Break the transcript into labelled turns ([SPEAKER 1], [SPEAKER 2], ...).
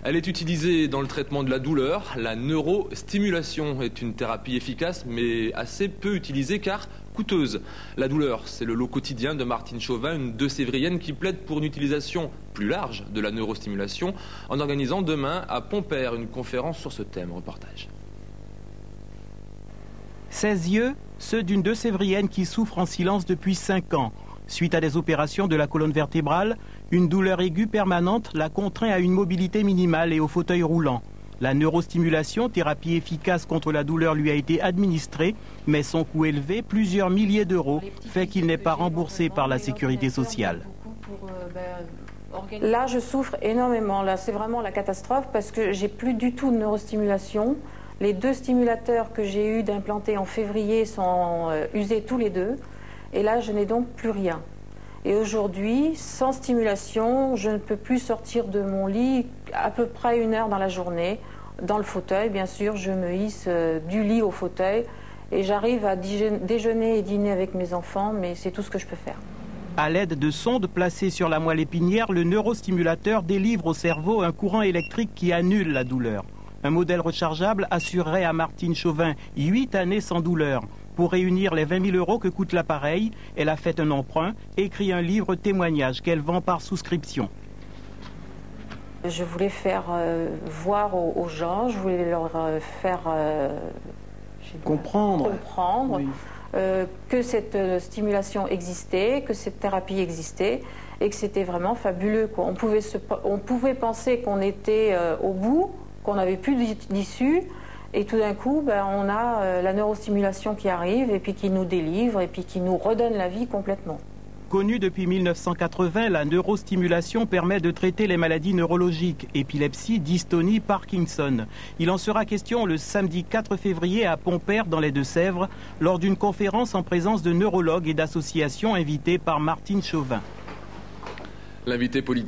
[SPEAKER 1] Elle est utilisée dans le traitement de la douleur. La neurostimulation est une thérapie efficace mais assez peu utilisée car coûteuse. La douleur, c'est le lot quotidien de Martine Chauvin, une deux-sévrienne qui plaide pour une utilisation plus large de la neurostimulation en organisant demain à Pompère une conférence sur ce thème. Reportage.
[SPEAKER 2] Ses yeux, ceux d'une deux-sévrienne qui souffre en silence depuis 5 ans. Suite à des opérations de la colonne vertébrale, une douleur aiguë permanente la contraint à une mobilité minimale et au fauteuil roulant. La neurostimulation, thérapie efficace contre la douleur, lui a été administrée, mais son coût élevé, plusieurs milliers d'euros, fait qu'il n'est pas remboursé par la sécurité sociale.
[SPEAKER 3] Là, je souffre énormément. Là, c'est vraiment la catastrophe parce que j'ai plus du tout de neurostimulation. Les 2 stimulateurs que j'ai eu d'implanter en février sont usés tous les 2. Et là, je n'ai donc plus rien. Et aujourd'hui, sans stimulation, je ne peux plus sortir de mon lit à peu près 1 heure dans la journée. Dans le fauteuil, bien sûr, je me hisse du lit au fauteuil et j'arrive à déjeuner et dîner avec mes enfants, mais c'est tout ce que je peux faire.
[SPEAKER 2] À l'aide de sondes placées sur la moelle épinière, le neurostimulateur délivre au cerveau un courant électrique qui annule la douleur. Un modèle rechargeable assurerait à Martine Chauvin 8 années sans douleur. Pour réunir les 20 000 euros que coûte l'appareil, elle a fait un emprunt et écrit un livre témoignage qu'elle vend par souscription.
[SPEAKER 3] Je voulais faire voir aux gens, je voulais leur faire comprendre oui. Que cette stimulation existait, que cette thérapie existait et que c'était vraiment fabuleux, quoi. On pouvait penser qu'on était au bout, qu'on n'avait plus d'issue. Et tout d'un coup, on a la neurostimulation qui arrive et puis qui nous délivre et puis qui nous redonne la vie complètement.
[SPEAKER 2] Connue depuis 1980, la neurostimulation permet de traiter les maladies neurologiques, épilepsie, dystonie, Parkinson. Il en sera question le samedi 4 février à Pompère dans les Deux-Sèvres lors d'une conférence en présence de neurologues et d'associations invitées par Martine Chauvin.
[SPEAKER 1] L'invité politique.